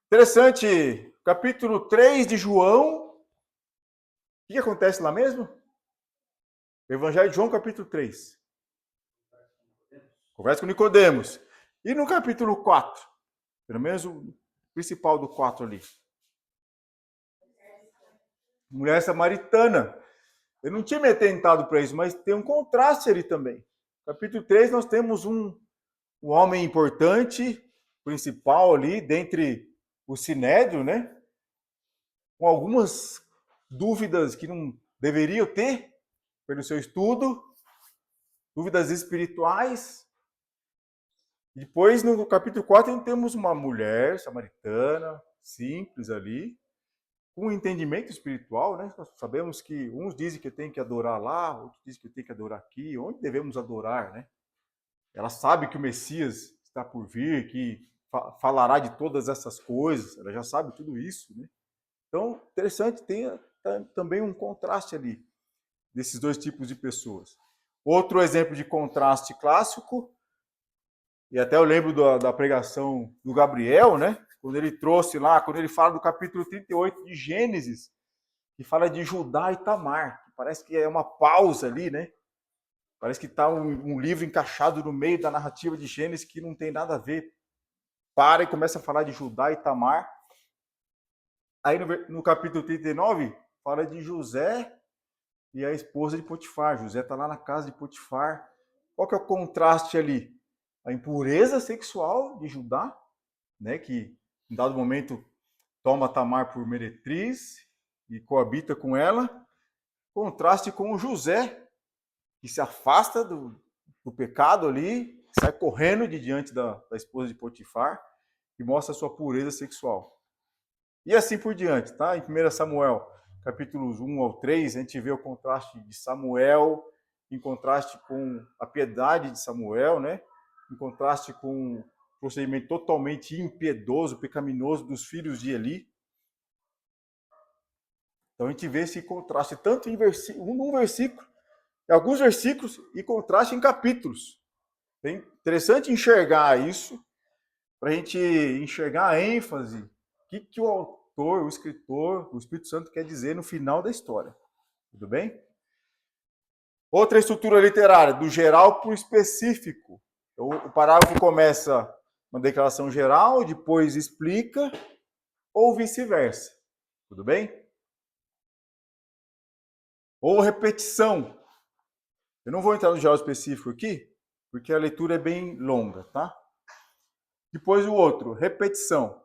Interessante. Capítulo 3 de João. O que acontece lá mesmo? Evangelho de João, capítulo 3. Conversa com Nicodemos. E no capítulo 4? Pelo menos o principal do 4 ali. Mulher samaritana. Eu não tinha me atentado para isso, mas tem um contraste ali também. Capítulo 3, nós temos um homem importante, principal ali, dentre o sinédrio, né? Com algumas dúvidas que não deveriam ter pelo seu estudo, dúvidas espirituais. Depois, no capítulo 4, temos uma mulher samaritana, simples ali, com um entendimento espiritual, né? Nós sabemos que uns dizem que tem que adorar lá, outros dizem que tem que adorar aqui. Onde devemos adorar, né? Ela sabe que o Messias está por vir, que falará de todas essas coisas. Ela já sabe tudo isso, né? Então, interessante, tem também um contraste ali desses dois tipos de pessoas. Outro exemplo de contraste clássico, e até eu lembro da pregação do Gabriel, né? Quando ele trouxe lá, quando ele fala do capítulo 38 de Gênesis, que fala de Judá e Tamar. Parece que é uma pausa ali, né? Parece que está um livro encaixado no meio da narrativa de Gênesis que não tem nada a ver. Para e começa a falar de Judá e Tamar. Aí no capítulo 39, fala de José e a esposa de Potifar. José está lá na casa de Potifar. Qual que é o contraste ali? A impureza sexual de Judá, né, que em dado momento toma Tamar por meretriz e coabita com ela. Contraste com o José, que se afasta do pecado ali, sai correndo de diante da esposa de Potifar e mostra a sua pureza sexual. E assim por diante, tá? Em 1 Samuel, capítulos 1 ao 3, a gente vê o contraste de Samuel, em contraste com a piedade de Samuel, né? Em contraste com o procedimento totalmente impiedoso, pecaminoso dos filhos de Eli. Então a gente vê esse contraste tanto em num versículo, em alguns versículos, e contraste em capítulos. É interessante enxergar isso, para a gente enxergar a ênfase, o que o autor, o escritor, o Espírito Santo quer dizer no final da história. Tudo bem? Outra estrutura literária, do geral para o específico. Então, o parágrafo começa uma declaração geral, depois explica, ou vice-versa. Tudo bem? Ou repetição. Eu não vou entrar no geral específico aqui, porque a leitura é bem longa, tá? Depois o outro, repetição.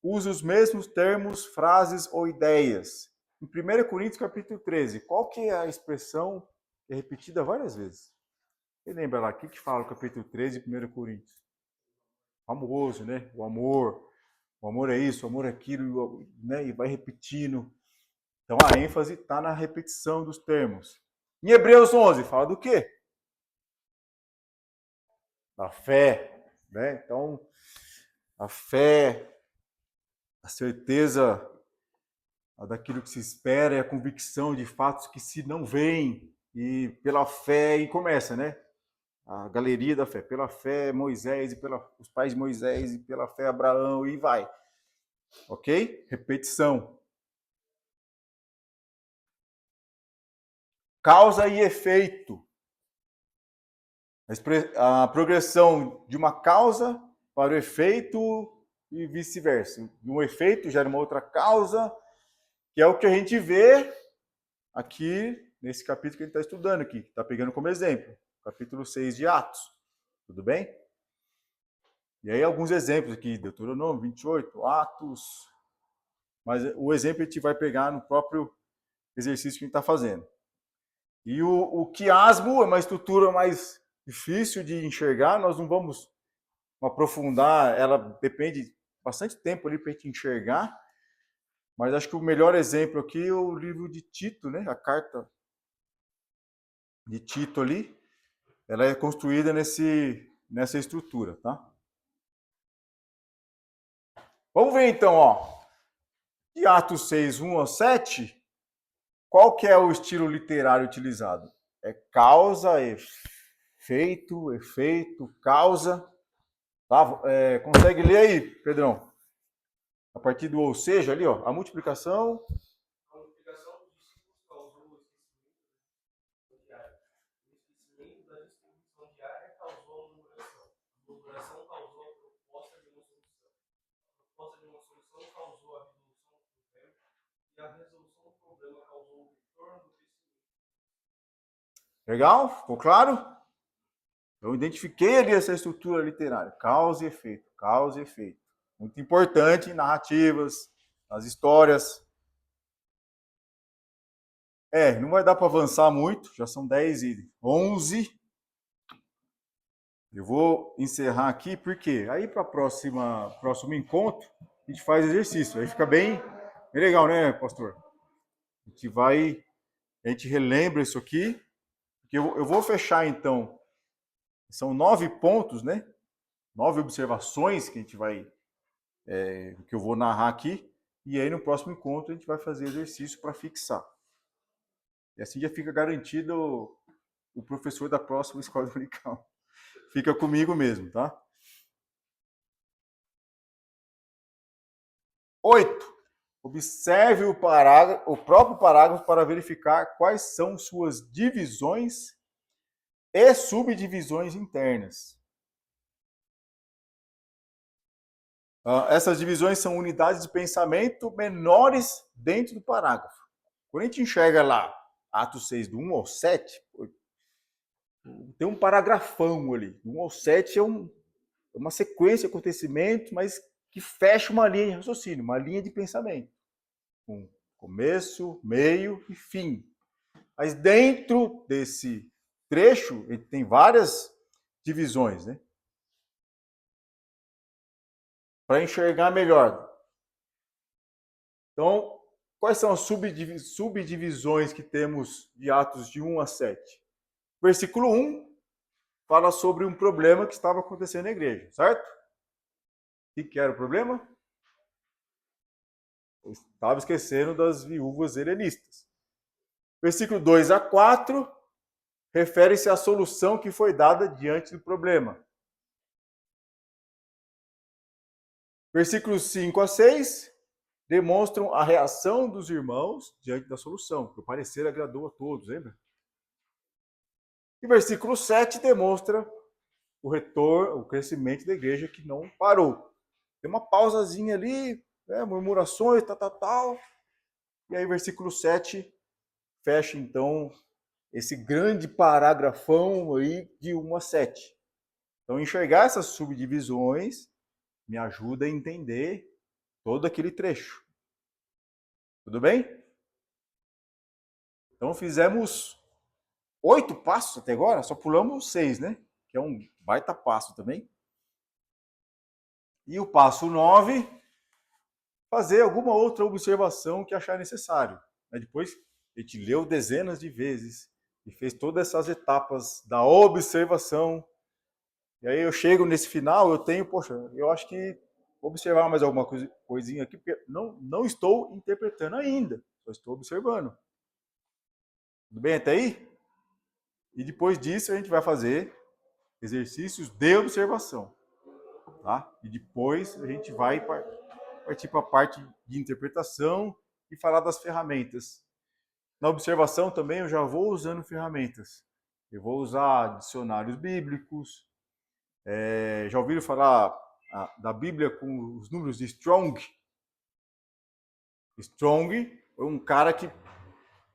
Usa os mesmos termos, frases ou ideias. Em 1 Coríntios, capítulo 13, qual que é a expressão que é repetida várias vezes? Você lembra lá, o que fala o capítulo 13 de 1 Coríntios? Famoso, né? O amor é isso, o amor é aquilo, né? E vai repetindo. Então a ênfase está na repetição dos termos. Em Hebreus 11, fala do quê? Da fé, né? Então, a fé, a certeza daquilo que se espera e a convicção de fatos que se não veem. E pela fé, e começa, né? A galeria da fé. Pela fé, Moisés, e os pais de Moisés, e pela fé, Abraão, e vai. Ok? Repetição. Causa e efeito. A progressão de uma causa para o efeito e vice-versa. Um efeito gera uma outra causa, que é o que a gente vê aqui nesse capítulo que a gente está estudando aqui, está pegando como exemplo, capítulo 6 de Atos. Tudo bem? E aí alguns exemplos aqui, Deuteronômio 28, Atos, mas o exemplo a gente vai pegar no próprio exercício que a gente está fazendo. E o quiasmo é uma estrutura mais difícil de enxergar, nós não vamos aprofundar, ela depende bastante tempo ali para a gente enxergar, Mas acho que o melhor exemplo aqui é o livro de Tito, né? A carta de Tito ali, ela é construída nessa estrutura, tá? Vamos ver então, ó. De Atos 6, 1 a 7, qual que é o estilo literário utilizado? É causa, efeito, causa. Tá? Consegue ler aí, Pedrão? A partir do ou seja ali, ó, a multiplicação. A multiplicação dos discípulos causou o esquecimento diário. O esquecimento da distribuição diária causou a murmuração. A murmuração causou a proposta de uma solução. A proposta de uma solução causou a resolução do problema. E a resolução do problema causou o retorno do crescimento. Legal? Ficou claro? Eu identifiquei ali essa estrutura literária. Causa e efeito, causa e efeito. Muito importante em narrativas, nas histórias. Não vai dar para avançar muito, já são 10 e 11. Eu vou encerrar aqui, porque aí para o próximo encontro, a gente faz exercício. Aí fica bem legal, né, pastor? A gente relembra isso aqui. Porque eu vou fechar, então, são 9 pontos, né? 9 observações que a gente vai, que eu vou narrar aqui. E aí no próximo encontro a gente vai fazer exercício para fixar. E assim já fica garantido o professor da próxima escola dominical. Fica comigo mesmo, tá? 8. Observe o próprio parágrafo para verificar quais são suas divisões e subdivisões internas. Essas divisões são unidades de pensamento menores dentro do parágrafo. Quando a gente enxerga lá Atos 6, do 1 ao 7, tem um paragrafão ali. Do 1 ao 7 é uma sequência de acontecimentos, mas que fecha uma linha de raciocínio, uma linha de pensamento. Com começo, meio e fim. Mas dentro desse trecho, ele tem várias divisões, né? Para enxergar melhor. Então, quais são as subdivisões que temos de Atos de 1 a 7? Versículo 1 fala sobre um problema que estava acontecendo na igreja, certo? O que era o problema? Eu estava esquecendo das viúvas helenistas. Versículo 2 a 4 refere-se à solução que foi dada diante do problema. Versículos 5 a 6 demonstram a reação dos irmãos diante da solução, que o parecer agradou a todos, lembra? E versículo 7 demonstra o retorno, o crescimento da igreja que não parou. Tem uma pausazinha ali, murmurações, tal. E aí versículo 7 fecha, então, esse grande parágrafão aí de 1 a 7. Então, enxergar essas subdivisões me ajuda a entender todo aquele trecho. Tudo bem? Então, fizemos 8 passos até agora, só pulamos 6, né? Que é um baita passo também. E o passo 9, fazer alguma outra observação que achar necessário. Depois, a gente leu dezenas de vezes e fez todas essas etapas da observação. E aí eu chego nesse final, eu acho que vou observar mais alguma coisinha aqui, porque não estou interpretando ainda, só estou observando. Tudo bem até aí? E depois disso a gente vai fazer exercícios de observação. Tá? E depois a gente vai partir para a parte de interpretação e falar das ferramentas. Na observação também eu já vou usando ferramentas. Eu vou usar dicionários bíblicos. Já ouviram falar da Bíblia com os números de Strong? Strong foi um cara que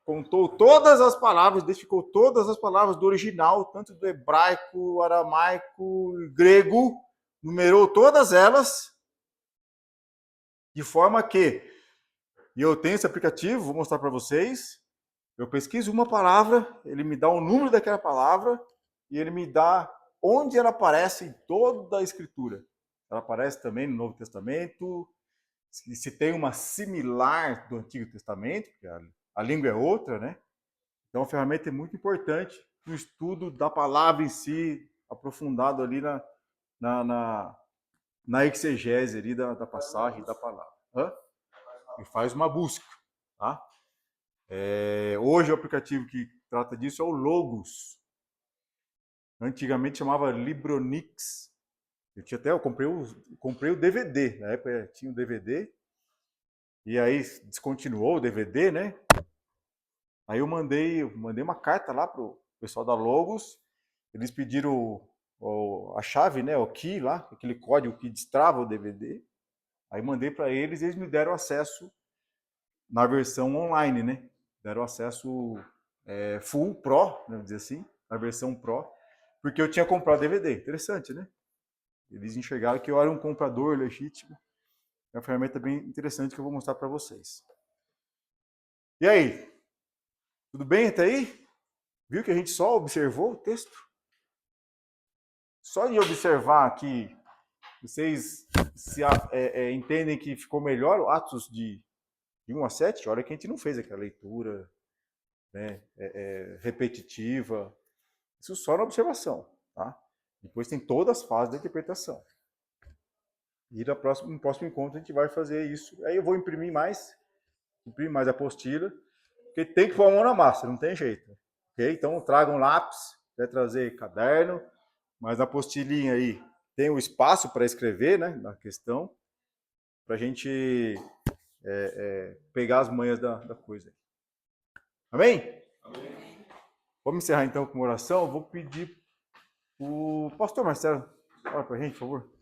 contou todas as palavras, identificou todas as palavras do original, tanto do hebraico, aramaico, grego, numerou todas elas, de forma que, e eu tenho esse aplicativo, vou mostrar para vocês, eu pesquiso uma palavra, ele me dá o número daquela palavra, e ele me dá onde ela aparece em toda a Escritura. Ela aparece também no Novo Testamento, se tem uma similar do Antigo Testamento, porque a língua é outra, né? Então, a ferramenta é muito importante no estudo da palavra em si, aprofundado ali na exegese ali da passagem da palavra. E faz uma busca, tá? Hoje o aplicativo que trata disso é o Logos. Antigamente chamava Libronix. Eu comprei o DVD, na época tinha o DVD, e aí descontinuou o DVD, né? Aí eu mandei uma carta lá pro pessoal da Logos, eles pediram a chave, né, o key lá, aquele código que destrava o DVD. Aí mandei para eles e eles me deram acesso na versão online, né? Deram acesso full pro, vamos dizer assim, na versão pro, porque eu tinha comprado DVD. Interessante, né? Eles enxergaram que eu era um comprador legítimo. É uma ferramenta bem interessante que eu vou mostrar para vocês. E aí? Tudo bem até aí? Viu que a gente só observou o texto? Só de observar aqui, vocês entendem que ficou melhor o Atos de 1 a 7? Olha que a gente não fez aquela leitura, né, repetitiva. Isso só na observação, tá? Depois tem todas as fases da interpretação. E no próximo encontro a gente vai fazer isso. Aí eu vou imprimir mais a apostila, porque tem que pôr a mão na massa, não tem jeito. Ok? Então tragam lápis, vai trazer caderno, mas na apostilinha aí tem o espaço para escrever, né, na questão, para a gente pegar as manhas da coisa. Amém? Amém. Vamos encerrar então com uma oração. Eu vou pedir o pastor Marcelo, ora para a gente, por favor.